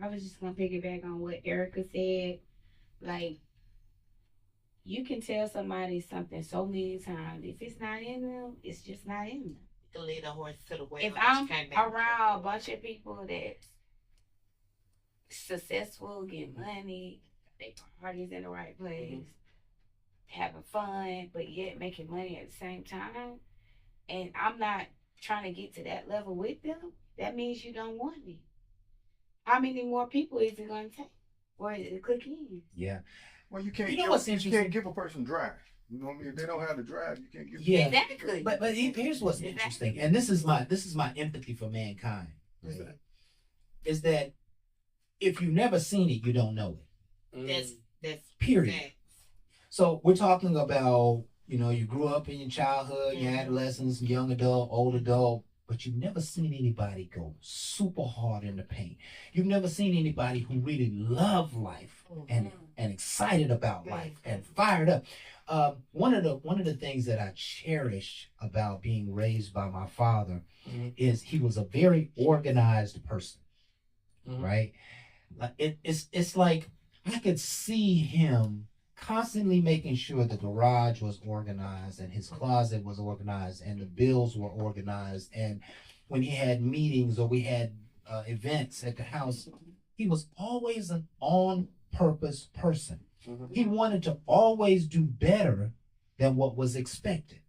I was just gonna piggyback on what Erica said. Like, you can tell somebody something so many times. If it's not in them, it's just not in them. To lead a horse to the well. If but I'm you can't make it around a bunch of people that's successful, get money, they parties in the right place, having fun, but yet making money at the same time, and I'm not trying to get to that level with them, that means you don't want me. How many more people is it going to take? Or is it click in? Yeah. Well, you can't. You know give, what's you interesting? can't give a person drive. You know what I mean? If they don't have the drive, you can't give. Yeah. Exactly. But here's what's interesting, and this is my empathy for mankind. What's Right? Is that if you've never seen it, you don't know it. That's Period. facts. So we're talking about, you know, you grew up in your childhood, your adolescence, young adult, old adult, but you've never seen anybody go super hard in the paint. You've never seen anybody who really loved life and excited about life and fired up. One of the things that I cherish about being raised by my father is he was a very organized person, right? Like it's like I could see him constantly making sure the garage was organized and his closet was organized and the bills were organized, and when he had meetings or we had events at the house, he was always an on purpose person. He wanted to always do better than what was expected.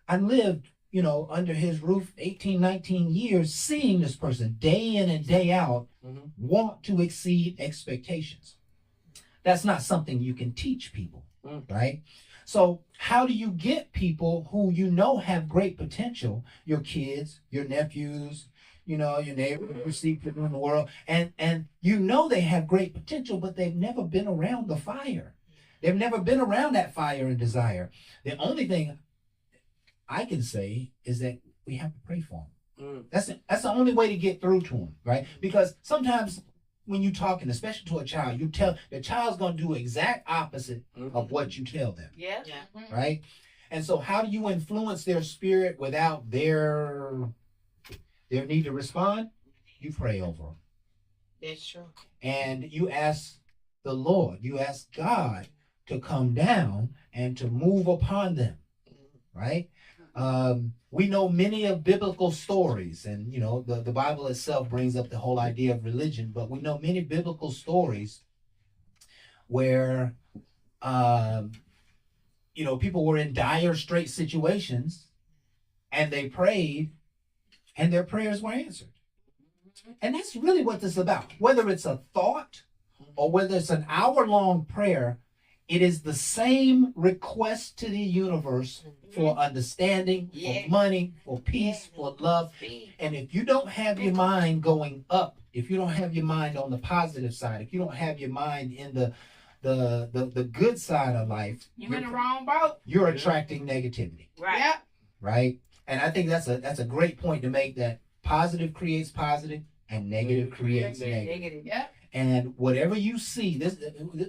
I lived, you know, under his roof 18, 19 years, seeing this person day in and day out want to exceed expectations. That's not something you can teach people, right? So how do you get people who you know have great potential, your kids, your nephews, you know, your neighbors you see people in the world, and you know they have great potential, but they've never been around the fire. They've never been around that fire and desire. The only thing I can say is that we have to pray for them. That's the only way to get through to them, right? Because sometimes when you're talking, especially to a child, you tell the child's gonna do exact opposite of what you tell them, Yeah. right? And so how do you influence their spirit without their need to respond? You pray over them. That's true. And you ask the Lord, you ask God to come down and to move upon them, right? We know many of biblical stories, and you know the Bible itself brings up the whole idea of religion, but we know many biblical stories where, people were in dire straight situations and they prayed and their prayers were answered. And that's really what this is about. Whether it's a thought or whether it's an hour-long prayer, it is the same request to the universe for understanding, for money, for peace, for love. And if you don't have your mind going up, if you don't have your mind on the positive side, if you don't have your mind in the good side of life, You in the wrong boat. you're attracting negativity, Right. Yep. right? And I think that's a great point to make, that positive creates positive and negative creates negative. Yep. And whatever you see, this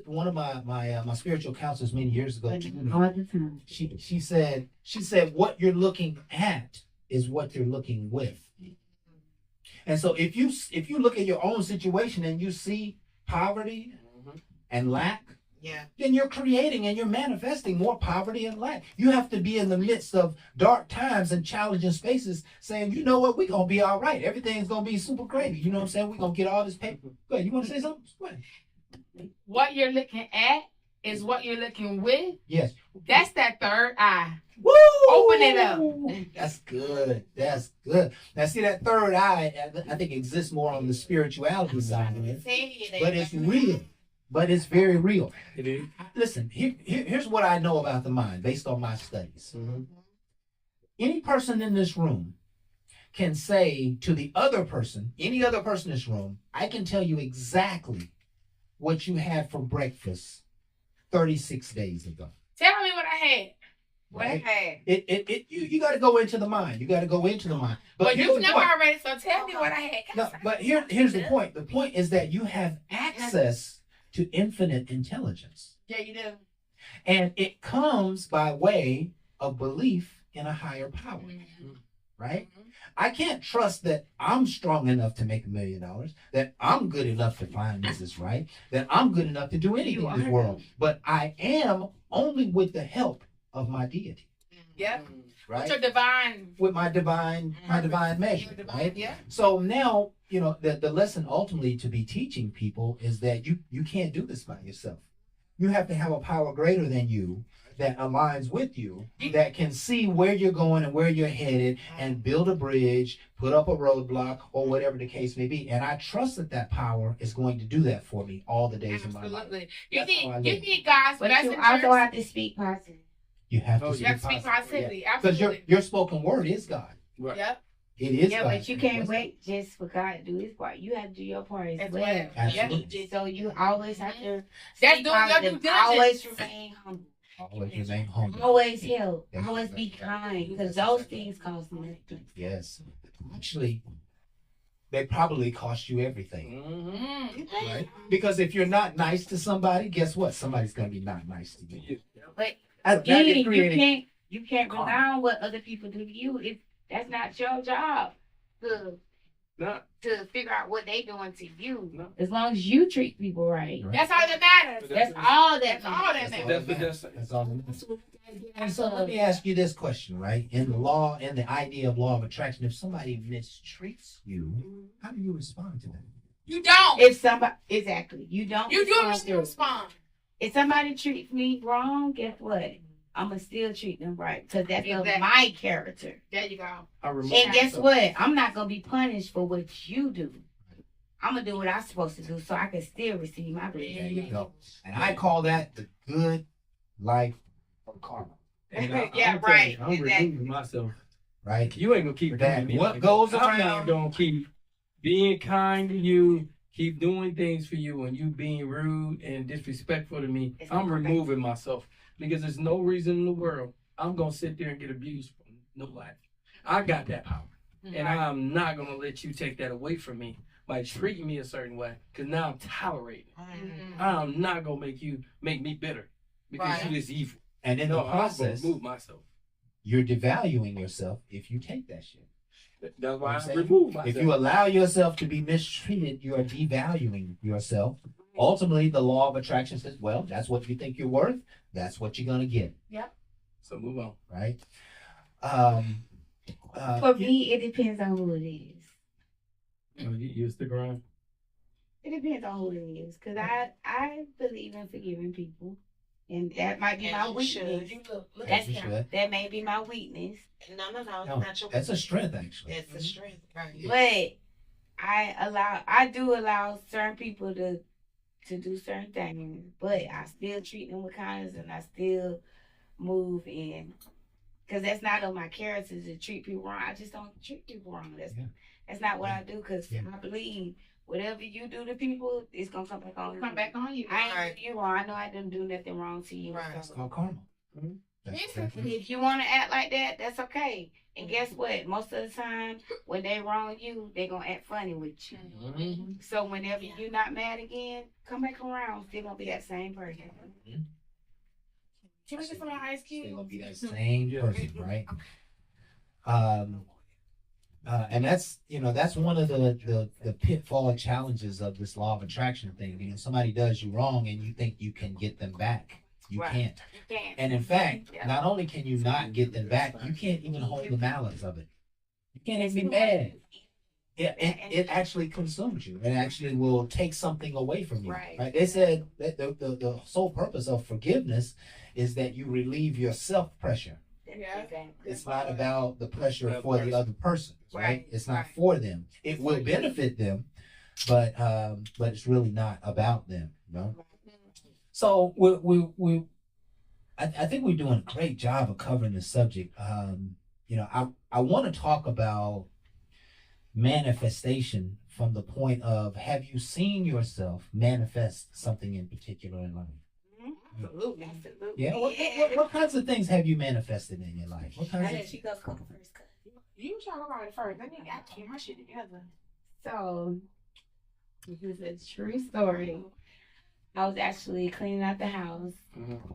one of my spiritual counselors many years ago, All the time. she said what you're looking at is what you're looking with. And so if you look at your own situation and you see poverty and lack, then you're creating and you're manifesting more poverty and lack. You have to be in the midst of dark times and challenging spaces saying, you know what, we're going to be all right. Everything's going to be super gravy. You know what I'm saying? We're going to get all this paper. Go ahead. You want to say something? Go ahead. What you're looking at is what you're looking with. Yes. That's that third eye. Woo! Open it up. That's good. That's good. Now, see, that third eye, I think, exists more on the spirituality side of it. But it's real. But it's very real. It is. Listen, here's what I know about the mind based on my studies. Any person in this room can say to the other person, any other person in this room, I can tell you exactly what you had for breakfast 36 days ago. Tell me what I had. What I had. You got to go into the mind. You got to go into the mind. But here's you the know point. already, so tell me what I had. No, but here's the point. The point is that you have access to infinite intelligence. Yeah, you do. And it comes by way of belief in a higher power. Right? I can't trust that I'm strong enough to make $1 million, that I'm good enough to find Mrs. Right, that I'm good enough to do anything in this world. But I am only with the help of my deity. Yep. Right? With your divine. With my divine measure. Right? Yeah. So now, the lesson ultimately to be teaching people is that you can't do this by yourself. You have to have a power greater than you that aligns with you, that can see where you're going and where you're headed and build a bridge, put up a roadblock, or whatever the case may be. And I trust that power is going to do that for me all the days of my life. Absolutely. That's how I You live. need God's But blessing. you also have to speak positive. You have to You have to speak positivity. Because Absolutely. your spoken word is God. Right. Yep. It is Yeah, God. but you can't wait just for God to do his part. You have to do your part as well. well. Absolutely. So you always have to That's stay doing your positive. due Always diligence. remain humble. Always remain humble. Always help. That's Always right. be kind. Because those things cost money. Yes. Actually, they probably cost you everything. Mm-hmm. Right? Because if you're not nice to somebody, guess what? Somebody's going to be not nice to you. But Now again, you're creating- you can't rely on what other people do to you. That's not your job to figure out what they doing to you. No. As long as you treat people right. That's all that matters. That's all that That's all that matters. That's all that matters. And so let me ask you this question, right? In the idea of law of attraction, if somebody mistreats you, how do you respond to that? You don't. If somebody exactly, you don't. You do respond to it. respond. If somebody treats me wrong, guess what? I'ma still treat them right because that's of Exactly. my character. There you go. And guess what? I'm not gonna be punished for what you do. I'm gonna do what I'm supposed to do so I can still receive my There blessing. you go. And I call that the good life of karma. And Yeah, I'm right. I'm removing myself. Right? You ain't gonna keep That doing me what like goes that. I'm around- not gonna keep being kind to you, keep doing things for you, and you being rude and disrespectful to me. It's I'm not right. removing myself because there's no reason in the world I'm gonna sit there and get abused from nobody. I got that power, and I'm not gonna let you take that away from me by treating me a certain way. Because now I'm tolerating. Mm-hmm. I'm not gonna make me bitter because Right. you is evil. And in No, the I'm process, gonna remove myself. you're devaluing yourself if you take that shit. That's why I'm I saying, remove myself. If you allow yourself to be mistreated, you are devaluing yourself. Ultimately, the law of attraction says, well, that's what you think you're worth. That's what you're going to get. So move on. Right? For me, it depends on who it is. You stick around. It depends on who it is, cause I believe in forgiving people, and that might be And my you weakness. should. You look That's at him. that may be my weakness, No, it's No, not your that's a strength, actually. That's a strength, right? but I do allow certain people to do certain things, but I still treat them with kindness, and I still move in, cause that's not on my character to treat people wrong. I just don't treat people wrong. That's not what I do, cause I believe. Whatever you do to people, it's gonna come back on you. Come back on you. I ain't do you wrong. I know I didn't do nothing wrong to you. Right. It's called karma. Mhm. If you want to act like that, that's okay. And guess what? Most of the time, when they wrong you, they gonna act funny with you. Mhm. So whenever you're not mad again, come back around. Still gonna be that same person. Can we get some ice They're cubes? gonna be that same person, right? And that's that's one of the pitfall challenges of this law of attraction thing. You know, somebody does you wrong and you think you can get them back. You Right. can't. You can't. And in fact, Yeah. not only can you not get them back, you can't even hold the malice of it. You can't even be mad. It actually consumes you. It actually will take something away from you. Right. They said that the sole purpose of forgiveness is that you relieve your self pressure. Yeah. Exactly. It's not about the pressure for the other person, right? Right, It's not right. for them. It will benefit them, but it's really not about them, you know. So I think we're doing a great job of covering the subject. You know, I want to talk about manifestation from the point of, have you seen yourself manifest something in particular in life? Absolutely. Absolutely. Yeah. What kinds of things have you manifested in your life? What kinds I of let you go first. You talk about it first. Let me get my shit together. So, this is a true story. I was actually cleaning out the house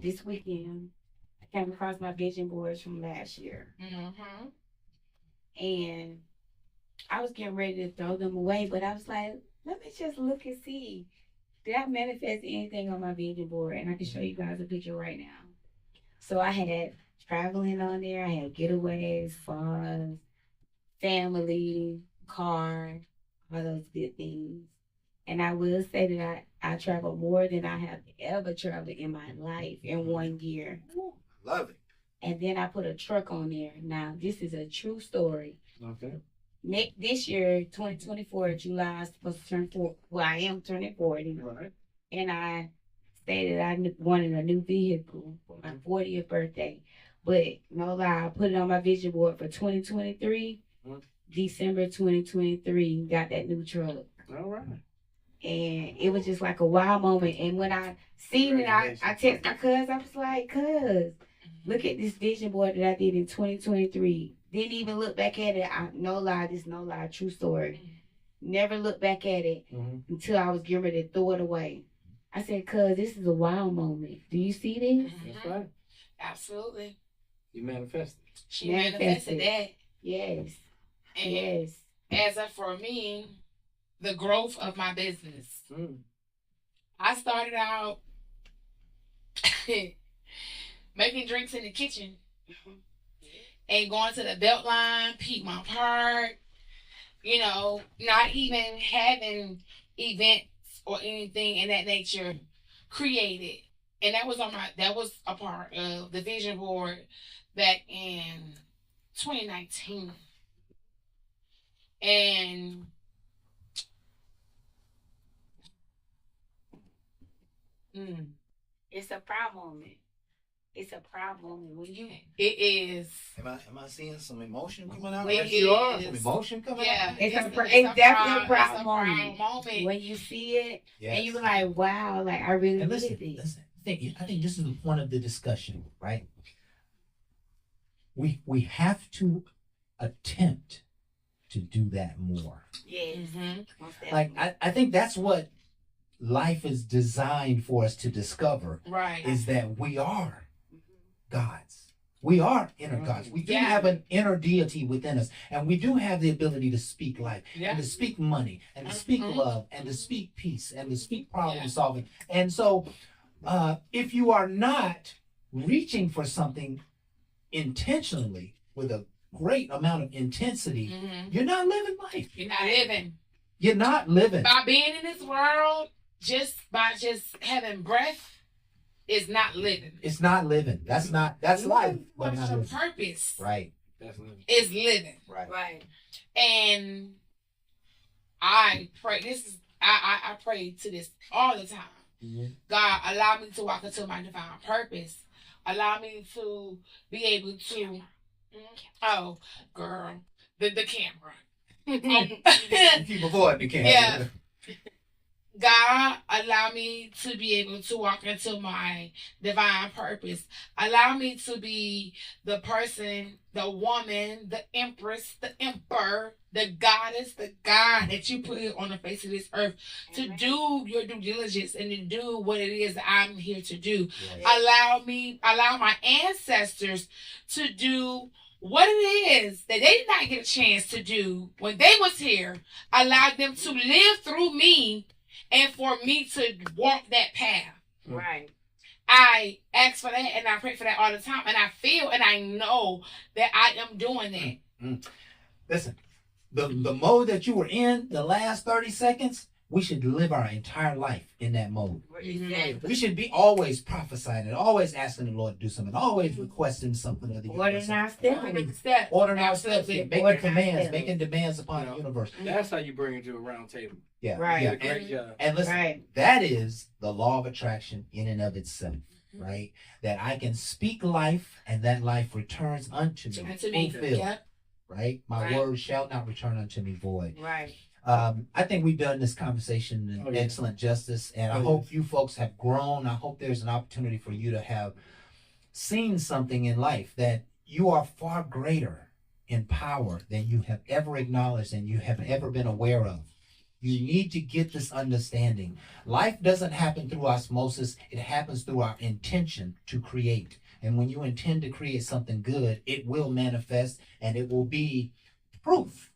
this weekend. I came across my vision boards from last year. Mm-hmm. And I was getting ready to throw them away, but I was like, let me just look and see. Did I manifest anything on my vision board? And I can show you guys a picture right now. So I had traveling on there. I had getaways, fun, family, car, all those good things. And I will say that I traveled more than I have ever traveled in my life in 1 year. Love it. And then I put a truck on there. Now, this is a true story. Okay. This year, 2024, July, I'm supposed to turn 40. Well, I am turning 40. Right. And I stated I wanted a new vehicle for my 40th birthday. But no lie, I put it on my vision board for 2023. December 2023, got that new truck. All right. And it was just like a wow moment. And when I seen it, I text my cuz. I was like, cuz, look at this vision board that I did in 2023. Didn't even look back at it. No lie, true story. Never looked back at it until I was getting ready to throw it away. I said, cuz, this is a wow moment. Do you see this? That's right. Absolutely. You manifested. She manifested that. Yes. And Yes. as of for me, the growth of my business. I started out making drinks in the kitchen and going to the Beltline, Piedmont Park, you know, not even having events or anything in that nature created. And that was a part of the vision board back in 2019. And It's a proud moment. It's a proud moment when you. it is. Am I seeing some emotion coming out? It Yes, you are. is. Some emotion coming Yeah, out. It's it's definitely a it's proud a moment. moment. When you see it Yes. and you're like, wow, like I really And did it. listen. I think this is the point of the discussion, right? We have to attempt to do that more. Yes. Mhm. Most Like definitely. I think that's what life is designed for us to discover, Right. is that we are gods. We are inner gods. We do Yeah. have an inner deity within us, and we do have the ability to speak life, Yeah. and to speak money, and to speak Mhm. love, and to speak peace, and to speak problem Yeah. solving. And so, if you are not reaching for something intentionally with a great amount of intensity, Mhm. you're not living life. You're not living. You're not living. By being in this world, just having breath is not living. It's not living. That's life. But What's not your living. purpose? Right. That's living. Is living. Right. And I pray. I pray to this all the time. Mhm. God, allow me to walk into my divine purpose. Allow me to be able to. Oh, girl, the camera. Keep avoiding the camera. Yeah. God, allow me to be able to walk into my divine purpose. Allow me to be the person, the woman, the empress, the emperor, the goddess, the God that you put on the face of this earth to do your due diligence and to do what it is that I'm here to do. Right. Allow my ancestors to do what it is that they did not get a chance to do when they was here. Allow them to live through me and for me to walk that path. Right. I ask for that and I pray for that all the time. And I feel and I know that I am doing that. Listen, the mode that you were in the last 30 seconds, we should live our entire life in that mode. Exactly. We should be always prophesying and always asking the Lord to do something, always requesting something of the universe. Ordering our steps, making commands, making demands upon the universe. That's how you bring it to a round table. Yeah, Right. yeah. Great job. And listen, Right. that is the law of attraction in and of itself, right? That I can speak life and that life returns unto me, fulfilled, Yep. right? My Right. word shall not return unto me void. Right. I think we've done this conversation in excellent justice, and I hope you folks have grown. I hope there's an opportunity for you to have seen something in life that you are far greater in power than you have ever acknowledged and you have ever been aware of. You need to get this understanding. Life doesn't happen through osmosis. It happens through our intention to create. And when you intend to create something good, it will manifest and it will be proof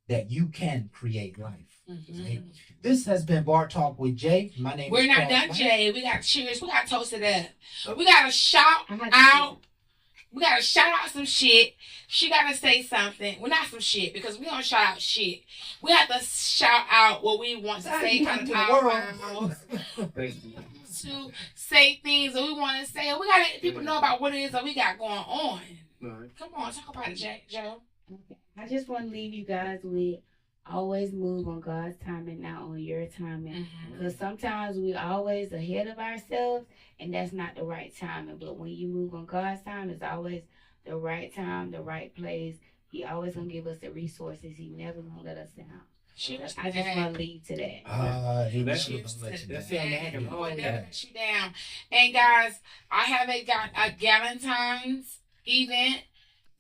that you can create life. Right? This has been Bar Talk with Jay. My name We're is not Paul done, White. Jay. We got cheers. We got toasted up. We got to shout out. We got to shout out some shit. She got to say something. Well, not some shit because we don't shout out shit. We have to shout out what we want to say out of our mouths. To say things that we want to say. We got to let people know about what it is that we got going on. Come on, talk about it, Joe. Okay. I just want to leave you guys with always move on God's timing, not on your timing. Because sometimes we always ahead of ourselves, and that's not the right timing. But when you move on God's time, it's always the right time, the right place. He always gonna give us the resources. He never gonna let us down. I just want to lead to that. He That's never it. gonna let you That's down. it. Oh, it never let you down. And guys, I have a Galentine's event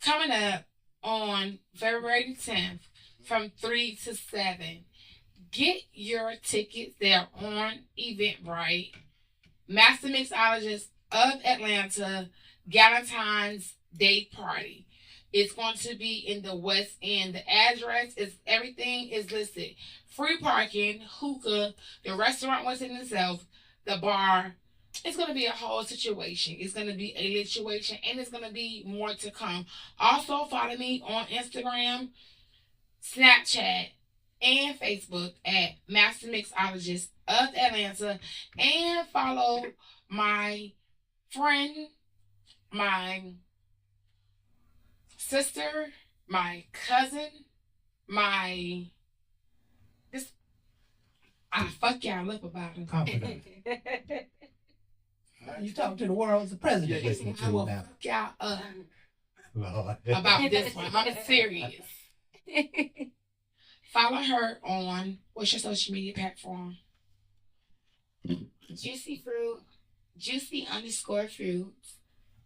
coming up on February 10th from 3 to 7. Get your tickets. They're on Eventbrite. Master Mixologist of Atlanta Galentine's Day Party. It's going to be in the West End. The address is everything is listed. Free parking, hookah, the restaurant was in itself, the bar. It's going to be a whole situation. It's going to be a situation, and it's going to be more to come. Also, follow me on Instagram, Snapchat, and Facebook at Master Mixologist of Atlanta. And follow my friend, my sister, my cousin, I fuck y'all up about him. Confident. You talking to the world as the president listening to I you will now. fuck y'all up Lord. about this one. I'm serious. Follow her on what's your social media platform? Juicy Fruit, Juicy_Fruits,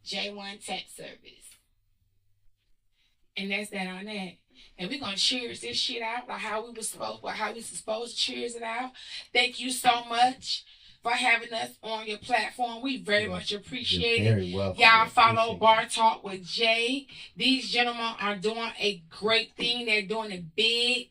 J1 Tech Service. And that's that on that. And we're gonna cheers this shit out like how we supposed to cheers it out. Thank you so much for having us on your platform. We very much appreciate it. Very welcome. Y'all follow Bar Talk with Jay. These gentlemen are doing a great thing. They're doing it big.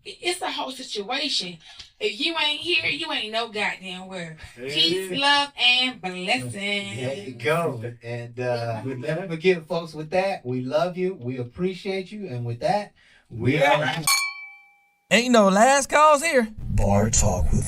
It's a whole situation. If you ain't here, you ain't no goddamn where. Peace, love, and blessings. There you go. And we never forget, folks, with that, we love you. We appreciate you. And with that, we are out. Ain't no last calls here. Bar Talk with